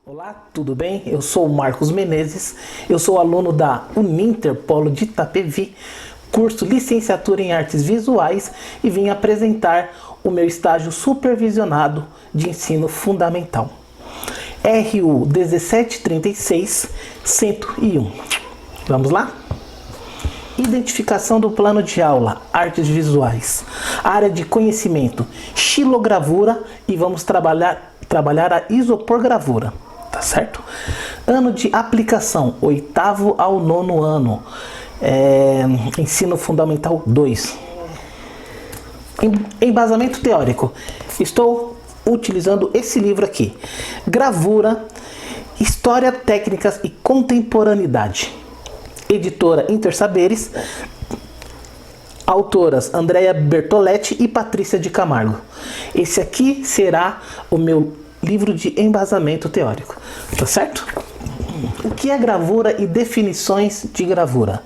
Olá, tudo bem? Eu sou o Marcos Menezes, eu sou aluno da Uninter Polo de Itapevi, curso Licenciatura em Artes Visuais e vim apresentar o meu estágio supervisionado de ensino fundamental. RU 1736 101. Vamos lá? Identificação do plano de aula, artes visuais, área de conhecimento, xilogravura e vamos trabalhar a isoporgravura. Tá certo? Ano de aplicação, 8º ao 9º ano. Ensino Fundamental 2. Embasamento teórico. Estou utilizando esse livro aqui. Gravura, História, Técnicas e Contemporaneidade. Editora Intersaberes. Autoras Andrea Bertoletti e Patrícia de Camargo. Esse aqui será o meu livro de embasamento teórico, tá certo? O que é gravura e definições de gravura?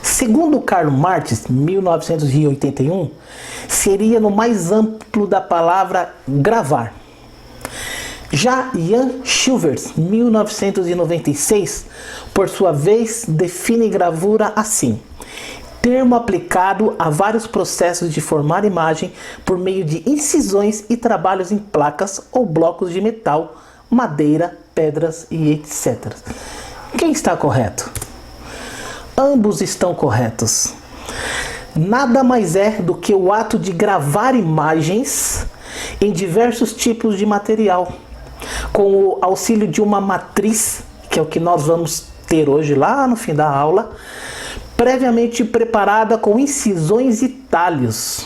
Segundo Karl Marx, 1981, seria no mais amplo da palavra gravar. Já Jan Schilvers, 1996, por sua vez, define gravura assim: termo aplicado a vários processos de formar imagem por meio de incisões e trabalhos em placas ou blocos de metal, madeira, pedras e etc. Quem está correto? Ambos estão corretos. Nada mais é do que o ato de gravar imagens em diversos tipos de material, com o auxílio de uma matriz, que é o que nós vamos ter hoje lá no fim da aula, previamente preparada com incisões e talhos.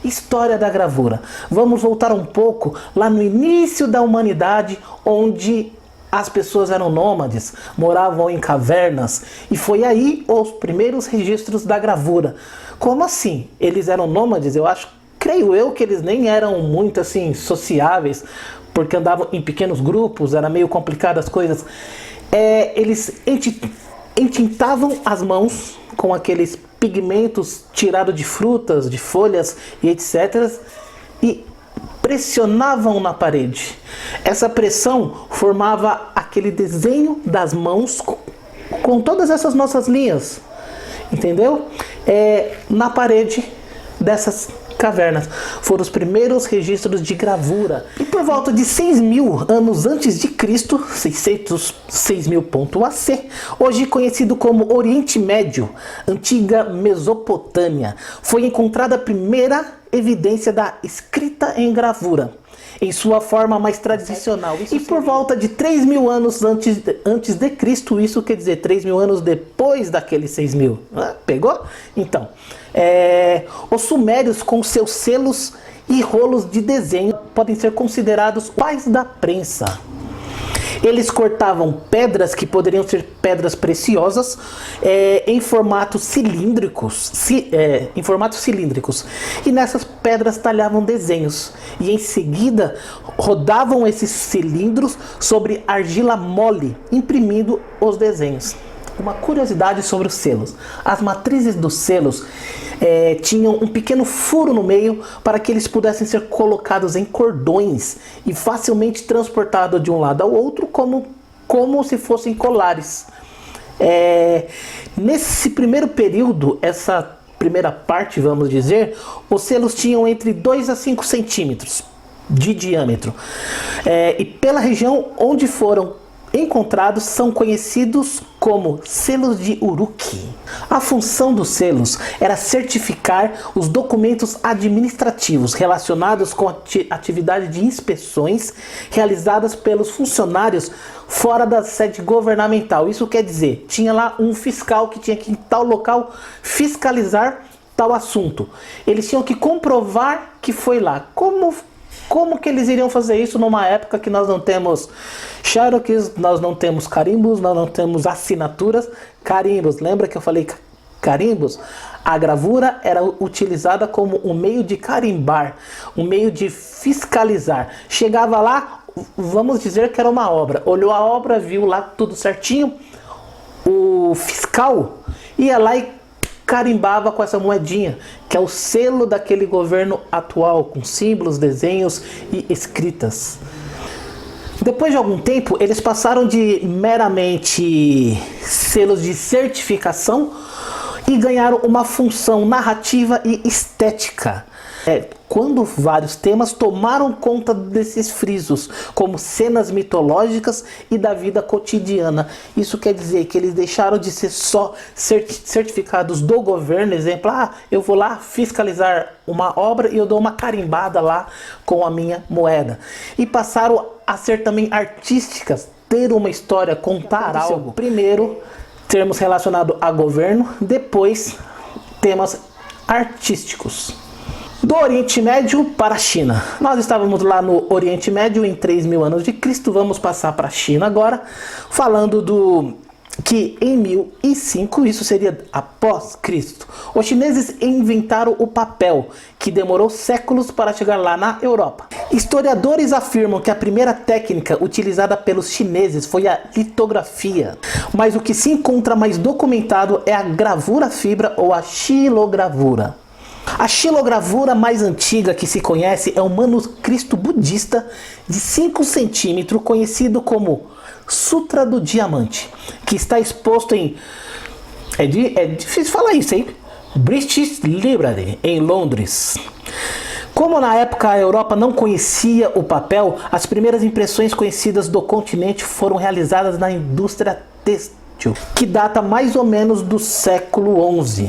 História da gravura. Vamos voltar um pouco lá no início da humanidade, onde as pessoas eram nômades, moravam em cavernas, e foi aí os primeiros registros da gravura. Como assim? Eles eram nômades? Creio eu que eles nem eram muito assim sociáveis, porque andavam em pequenos grupos, era meio complicado as coisas. Eles entintavam as mãos com aqueles pigmentos tirados de frutas, de folhas e etc. e pressionavam na parede. Essa pressão formava aquele desenho das mãos com todas essas nossas linhas, entendeu? Na parede dessas cavernas. Foram os primeiros registros de gravura. E por volta de 6.000 anos antes de Cristo, 6.000.AC, hoje conhecido como Oriente Médio, antiga Mesopotâmia, foi encontrada a primeira evidência da escrita em gravura, em sua forma mais tradicional. E por volta de 3.000 anos antes de Cristo, isso quer dizer 3.000 anos depois daqueles 6.000. Pegou? Então, os sumérios com seus selos e rolos de desenho podem ser considerados pais da prensa. Eles cortavam pedras que poderiam ser pedras preciosas em formatos cilíndricos, e nessas pedras talhavam desenhos e em seguida rodavam esses cilindros sobre argila mole, imprimindo os desenhos. Uma curiosidade sobre os selos: as matrizes dos selos tinham um pequeno furo no meio para que eles pudessem ser colocados em cordões e facilmente transportados de um lado ao outro como se fossem colares. Nesse primeiro período, essa primeira parte, vamos dizer, os selos tinham entre 2 a 5 centímetros de diâmetro, e pela região onde foram encontrados são conhecidos como selos de Uruk. A função dos selos era certificar os documentos administrativos relacionados com a atividade de inspeções realizadas pelos funcionários fora da sede governamental. Isso quer dizer, tinha lá um fiscal que tinha que em tal local fiscalizar tal assunto. Eles tinham que comprovar que foi lá. Como que eles iriam fazer isso numa época que nós não temos xerox, nós não temos carimbos, nós não temos assinaturas? Carimbos, lembra que eu falei carimbos? A gravura era utilizada como um meio de carimbar, um meio de fiscalizar. Chegava lá, vamos dizer que era uma obra, olhou a obra, viu lá tudo certinho, o fiscal ia lá e carimbava com essa moedinha, que é o selo daquele governo atual, com símbolos, desenhos e escritas. Depois de algum tempo, eles passaram de meramente selos de certificação e ganharam uma função narrativa e estética. Quando vários temas tomaram conta desses frisos, como cenas mitológicas e da vida cotidiana. Isso quer dizer que eles deixaram de ser só certificados do governo, exemplo, eu vou lá fiscalizar uma obra e eu dou uma carimbada lá com a minha moeda. E passaram a ser também artísticas, ter uma história, contar algo. Primeiro, termos relacionados a governo, depois temas artísticos. Do Oriente Médio para a China. Nós estávamos lá no Oriente Médio em 3.000 anos de Cristo. Vamos passar para a China agora, falando do que em 1005, isso seria após Cristo, os chineses inventaram o papel, que demorou séculos para chegar lá na Europa. Historiadores afirmam que a primeira técnica utilizada pelos chineses foi a litografia, mas o que se encontra mais documentado é a gravura fibra ou a xilogravura. A xilogravura mais antiga que se conhece é um manuscrito budista de 5 centímetros, conhecido como Sutra do Diamante, que está exposto em... É difícil falar isso, hein? British Library, em Londres. Como na época a Europa não conhecia o papel, as primeiras impressões conhecidas do continente foram realizadas na indústria têxtil, que data mais ou menos do século XI.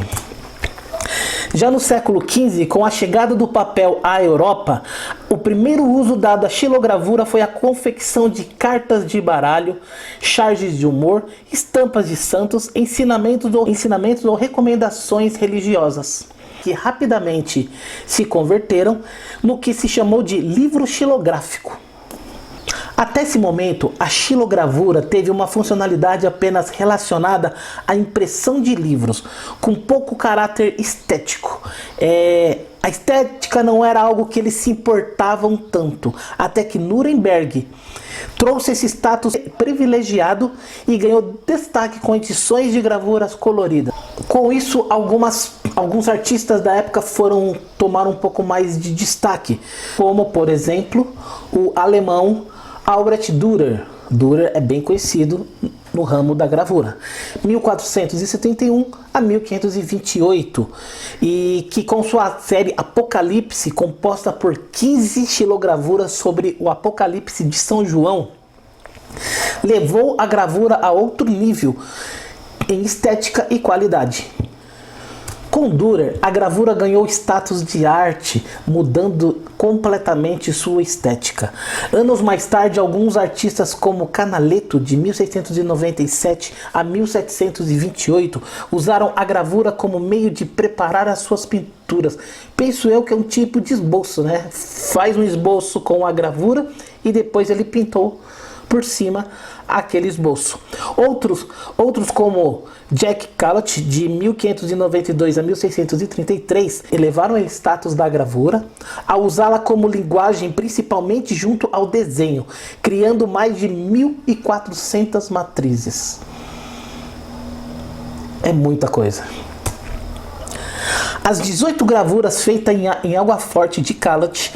Já no século XV, com a chegada do papel à Europa, o primeiro uso dado à xilogravura foi a confecção de cartas de baralho, charges de humor, estampas de santos, ensinamentos ou recomendações religiosas, que rapidamente se converteram no que se chamou de livro xilográfico. Até esse momento, a xilogravura teve uma funcionalidade apenas relacionada à impressão de livros, com pouco caráter estético. A estética não era algo que eles se importavam tanto, até que Nuremberg trouxe esse status privilegiado e ganhou destaque com edições de gravuras coloridas. Com isso, alguns artistas da época tomaram um pouco mais de destaque, como por exemplo o alemão Albrecht Dürer. Dürer é bem conhecido no ramo da gravura. 1471 a 1528. E que com sua série Apocalipse, composta por 15 xilogravuras sobre o Apocalipse de São João, levou a gravura a outro nível em estética e qualidade. Com Dürer, a gravura ganhou status de arte, mudando completamente sua estética. Anos mais tarde, alguns artistas como Canaletto, de 1697 a 1728, usaram a gravura como meio de preparar as suas pinturas. Penso eu que é um tipo de esboço, né? Faz um esboço com a gravura e depois ele pintou por cima aquele esboço. Outros como Jack Callot, de 1592 a 1633, elevaram o status da gravura a usá-la como linguagem, principalmente junto ao desenho, criando mais de 1.400 matrizes. É muita coisa. As 18 gravuras feitas em água forte de Callot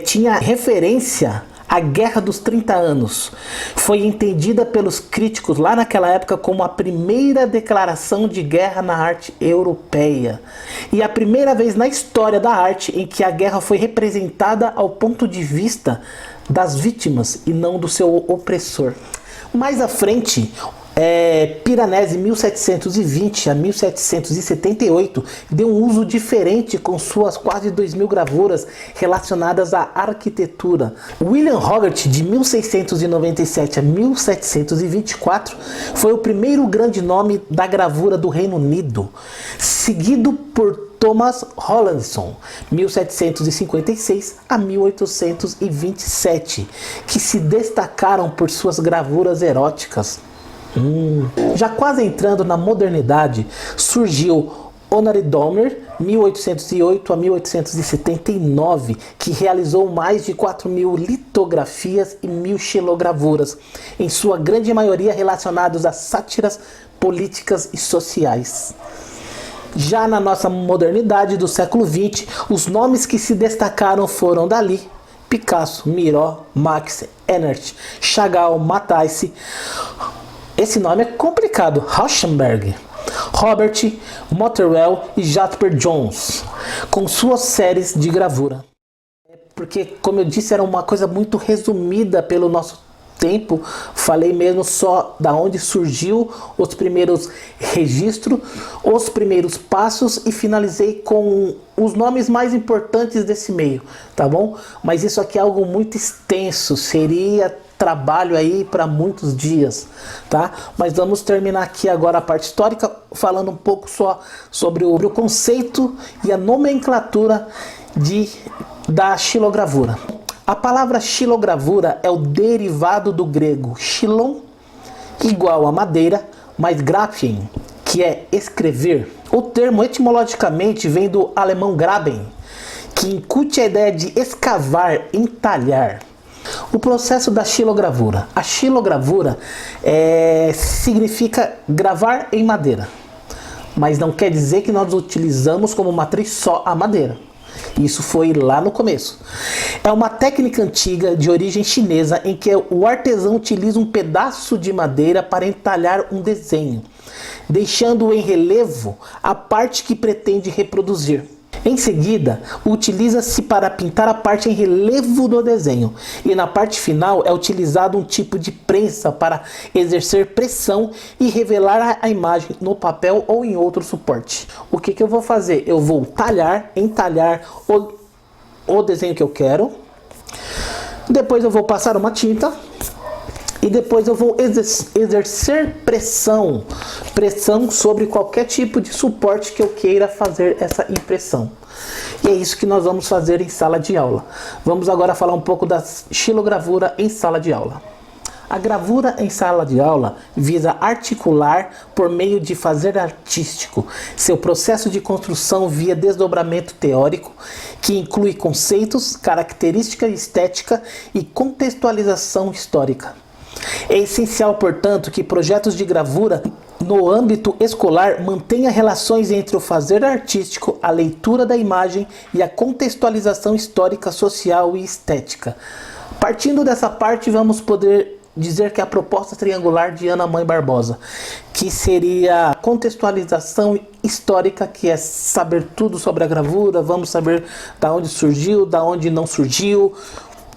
tinha referência à Guerra dos 30 Anos. Foi entendida pelos críticos lá naquela época como a primeira declaração de guerra na arte europeia. E a primeira vez na história da arte em que a guerra foi representada ao ponto de vista das vítimas e não do seu opressor. Mais à frente, Piranesi, 1720 a 1778, deu um uso diferente com suas quase 2.000 gravuras relacionadas à arquitetura. William Hogarth, de 1697 a 1724, foi o primeiro grande nome da gravura do Reino Unido, seguido por Thomas Rowlandson, 1756 a 1827, que se destacaram por suas gravuras eróticas. Já quase entrando na modernidade, surgiu Honore Domer, 1808 a 1879, que realizou mais de 4.000 litografias e 1.000 xilogravuras, em sua grande maioria relacionados a sátiras políticas e sociais. Já na nossa modernidade do século XX, os nomes que se destacaram foram Dalí, Picasso, Miró, Max, Ernst, Chagall, Matisse. Esse nome é complicado. Rauschenberg, Robert Motherwell e Jasper Johns, com suas séries de gravura. Porque, como eu disse, era uma coisa muito resumida pelo nosso tempo. Falei mesmo só da onde surgiu os primeiros registros, os primeiros passos, e finalizei com os nomes mais importantes desse meio, tá bom? Mas isso aqui é algo muito extenso, seria trabalho aí para muitos dias, tá? Mas vamos terminar aqui agora a parte histórica, falando um pouco só sobre o conceito e a nomenclatura da xilogravura. A palavra xilogravura é o derivado do grego xilon, igual a madeira, mais graphen, que é escrever. O termo etimologicamente vem do alemão graben, que incute a ideia de escavar, entalhar. O processo da xilogravura. A xilogravura significa gravar em madeira, mas não quer dizer que nós utilizamos como matriz só a madeira. Isso foi lá no começo. É uma técnica antiga de origem chinesa em que o artesão utiliza um pedaço de madeira para entalhar um desenho, deixando em relevo a parte que pretende reproduzir. Em seguida, utiliza-se para pintar a parte em relevo do desenho, e na parte final é utilizado um tipo de prensa para exercer pressão e revelar a imagem no papel ou em outro suporte. O que eu vou fazer? Eu vou entalhar o desenho que eu quero, depois eu vou passar uma tinta, e depois eu vou exercer pressão sobre qualquer tipo de suporte que eu queira fazer essa impressão. E é isso que nós vamos fazer em sala de aula. Vamos agora falar um pouco da xilogravura em sala de aula. A gravura em sala de aula visa articular por meio de fazer artístico seu processo de construção via desdobramento teórico, que inclui conceitos, característica estética e contextualização histórica. É essencial, portanto, que projetos de gravura no âmbito escolar mantenham relações entre o fazer artístico, a leitura da imagem e a contextualização histórica, social e estética. Partindo dessa parte, vamos poder dizer que a proposta triangular de Ana Mãe Barbosa, que seria a contextualização histórica, que é saber tudo sobre a gravura, vamos saber da onde surgiu, da onde não surgiu,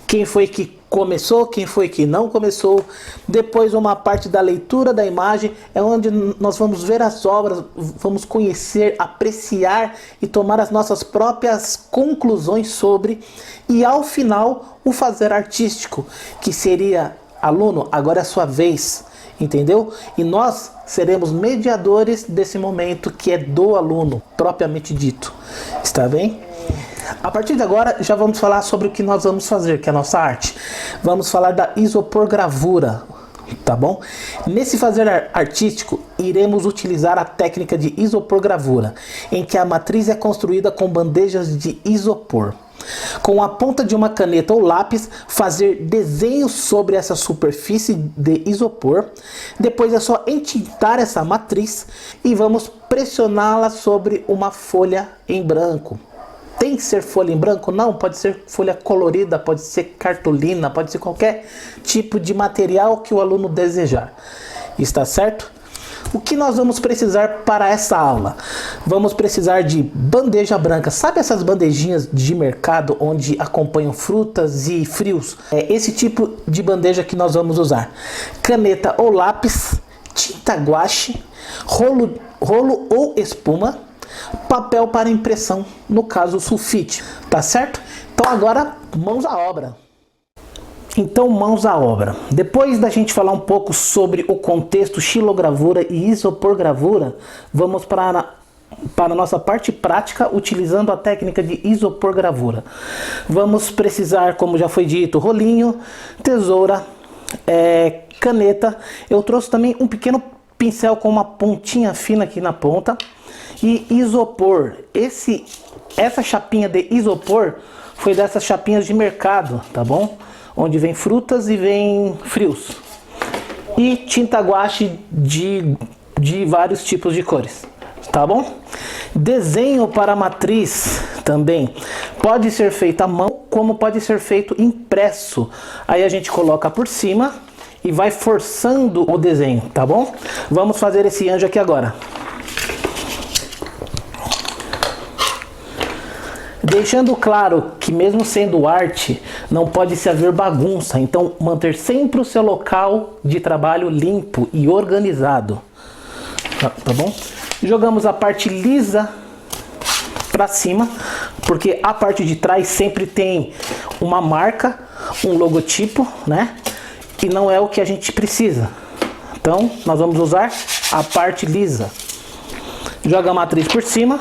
quem foi que começou, quem foi que não começou. Depois uma parte da leitura da imagem, é onde nós vamos ver as obras, vamos conhecer, apreciar e tomar as nossas próprias conclusões sobre. E ao final, o fazer artístico, que seria: aluno, agora é a sua vez, entendeu? E nós seremos mediadores desse momento que é do aluno, propriamente dito. Está bem? A partir de agora já vamos falar sobre o que nós vamos fazer, que é a nossa arte. Vamos falar da isoporgravura, tá bom? Nesse fazer artístico, iremos utilizar a técnica de isoporgravura, em que a matriz é construída com bandejas de isopor. Com a ponta de uma caneta ou lápis, fazer desenhos sobre essa superfície de isopor. Depois é só entintar essa matriz e vamos pressioná-la sobre uma folha em branco. Tem que ser folha em branco? Não, pode ser folha colorida, pode ser cartolina, pode ser qualquer tipo de material que o aluno desejar. Está certo? O que nós vamos precisar para essa aula? Vamos precisar de bandeja branca. Sabe essas bandejinhas de mercado onde acompanham frutas e frios? É esse tipo de bandeja que nós vamos usar. Caneta ou lápis, tinta guache, rolo ou espuma, papel para impressão, no caso sulfite, tá certo? Então agora, mãos à obra. Então, mãos à obra. Depois da gente falar um pouco sobre o contexto xilogravura e isoporgravura, vamos para a nossa parte prática, utilizando a técnica de isoporgravura. Vamos precisar, como já foi dito, rolinho, tesoura, caneta. Eu trouxe também um pequeno pincel com uma pontinha fina aqui na ponta. E isopor. Essa chapinha de isopor foi dessas chapinhas de mercado, tá bom? Onde vem frutas e vem frios. E tinta guache de vários tipos de cores, tá bom? Desenho para matriz também pode ser feito à mão, como pode ser feito impresso. Aí a gente coloca por cima e vai forçando o desenho, tá bom? Vamos fazer esse anjo aqui agora. Deixando claro que mesmo sendo arte, não pode se haver bagunça, então manter sempre o seu local de trabalho limpo e organizado, tá bom? Jogamos a parte lisa para cima, porque a parte de trás sempre tem uma marca, um logotipo, né? E não é o que a gente precisa. Então, nós vamos usar a parte lisa. Joga a matriz por cima,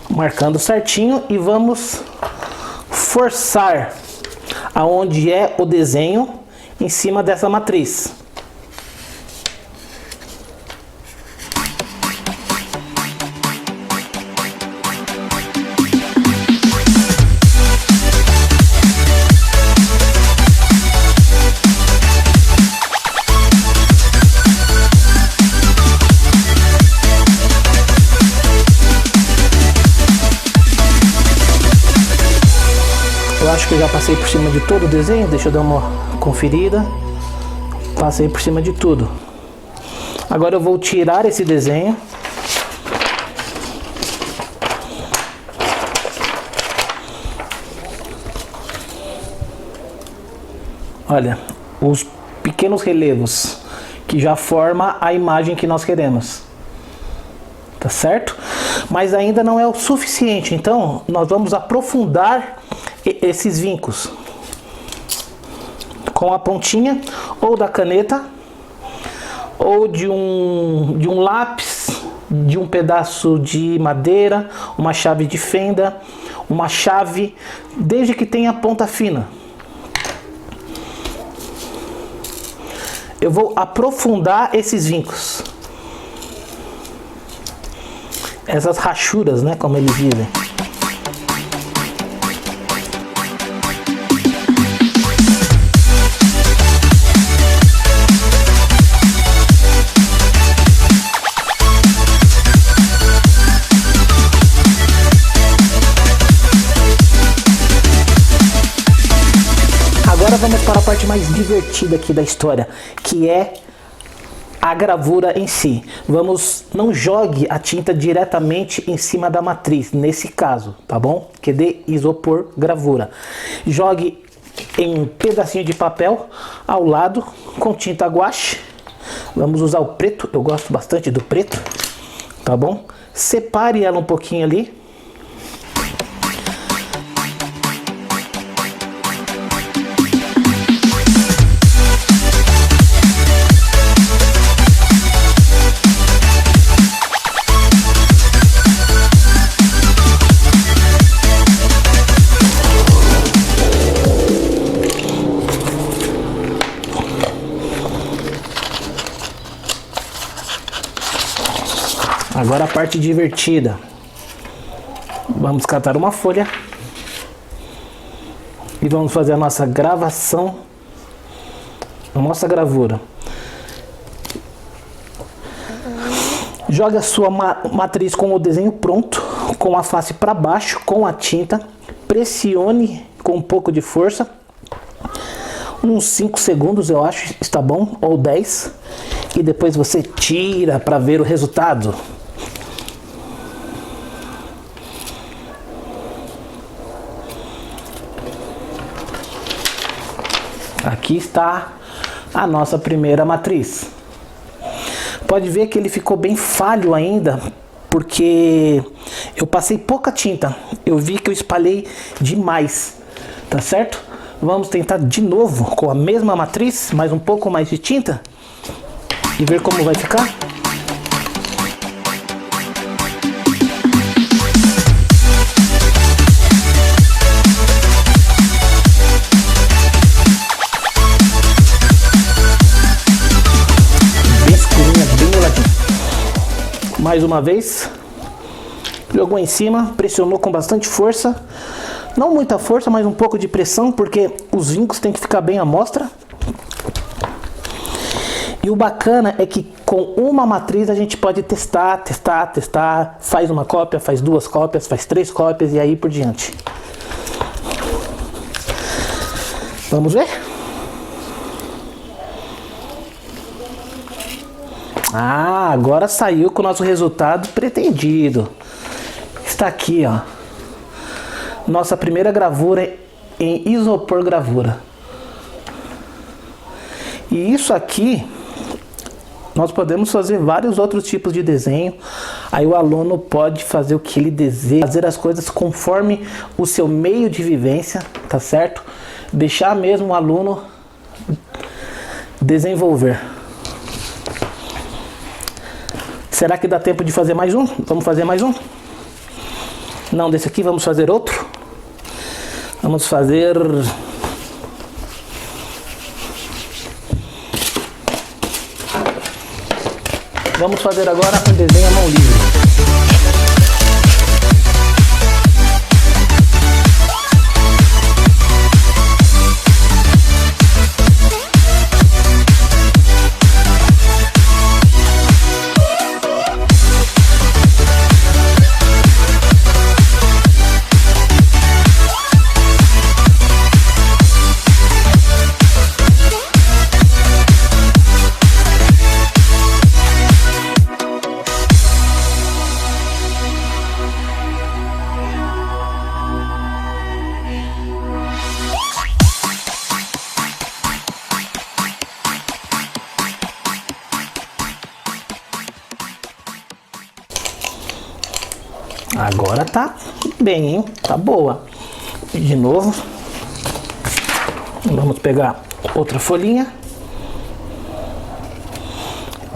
marcando certinho, e vamos forçar aonde é o desenho em cima dessa matriz. Eu acho que eu já passei por cima de todo o desenho, deixa eu dar uma conferida. Passei por cima de tudo. Agora eu vou tirar esse desenho. Olha, os pequenos relevos que já formam a imagem que nós queremos. Tá certo? Mas ainda não é o suficiente, então nós vamos aprofundar esses vincos com a pontinha ou da caneta ou de um lápis, de um pedaço de madeira, uma chave de fenda, uma chave, desde que tenha ponta fina. Eu vou aprofundar esses vincos, essas rachuras, né, como eles dizem. Agora vamos para a parte mais divertida aqui da história, que é a gravura em si. Não jogue a tinta diretamente em cima da matriz, nesse caso, tá bom? Que é de isopor gravura. Jogue em um pedacinho de papel ao lado com tinta guache. Vamos usar o preto, eu gosto bastante do preto, tá bom? Separe ela um pouquinho ali. Agora a parte divertida. Vamos catar uma folha e vamos fazer a nossa gravação, a nossa gravura. Joga a sua matriz com o desenho pronto, com a face para baixo, com a tinta. Pressione com um pouco de força. Uns 5 segundos eu acho está bom, ou 10. E depois você tira para ver o resultado. Aqui está a nossa primeira matriz. Pode ver que ele ficou bem falho ainda, porque eu passei pouca tinta. Eu vi que eu espalhei demais, tá certo? Vamos tentar de novo com a mesma matriz, mas um pouco mais de tinta, e ver como vai ficar. Mais uma vez, jogou em cima, pressionou com bastante força, não muita força, mas um pouco de pressão, porque os vincos têm que ficar bem à mostra. E o bacana é que com uma matriz a gente pode testar, faz uma cópia, faz 2 cópias, faz 3 cópias e aí por diante. Vamos ver? Ah, agora saiu com o nosso resultado pretendido. Está aqui, ó. Nossa primeira gravura em isopor gravura. E isso aqui, nós podemos fazer vários outros tipos de desenho. Aí o aluno pode fazer o que ele deseja, fazer as coisas conforme o seu meio de vivência, tá certo? Deixar mesmo o aluno desenvolver. Será que dá tempo de fazer mais um? Vamos fazer mais um? Não, desse aqui vamos fazer outro. Vamos fazer... Vamos fazer agora um desenho à mão livre. Agora tá bem, hein? Tá boa. E de novo, vamos pegar outra folhinha.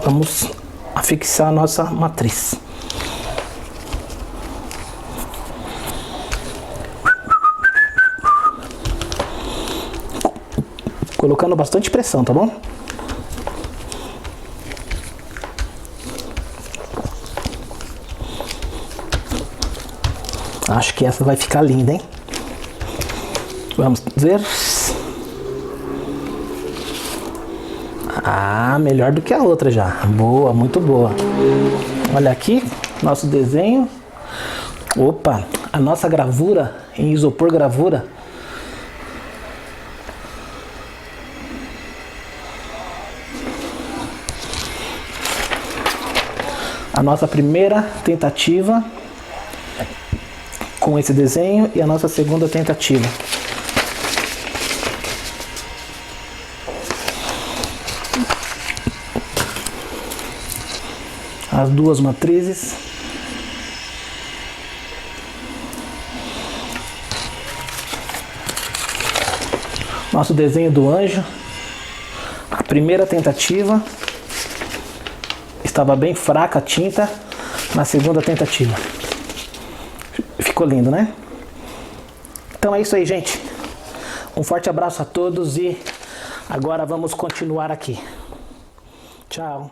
Vamos afixar a nossa matriz. Colocando bastante pressão, tá bom? Acho que essa vai ficar linda, hein? Vamos ver. Ah, melhor do que a outra já. Boa, muito boa. Olha aqui, nosso desenho. Opa, a nossa gravura em isopor gravura. A nossa primeira tentativa com esse desenho e a nossa segunda tentativa. As duas matrizes. Nosso desenho do anjo. A primeira tentativa. Estava bem fraca a tinta. Na segunda tentativa. Ficou lindo, né? Então é isso aí, gente. Um forte abraço a todos e agora vamos continuar aqui. Tchau.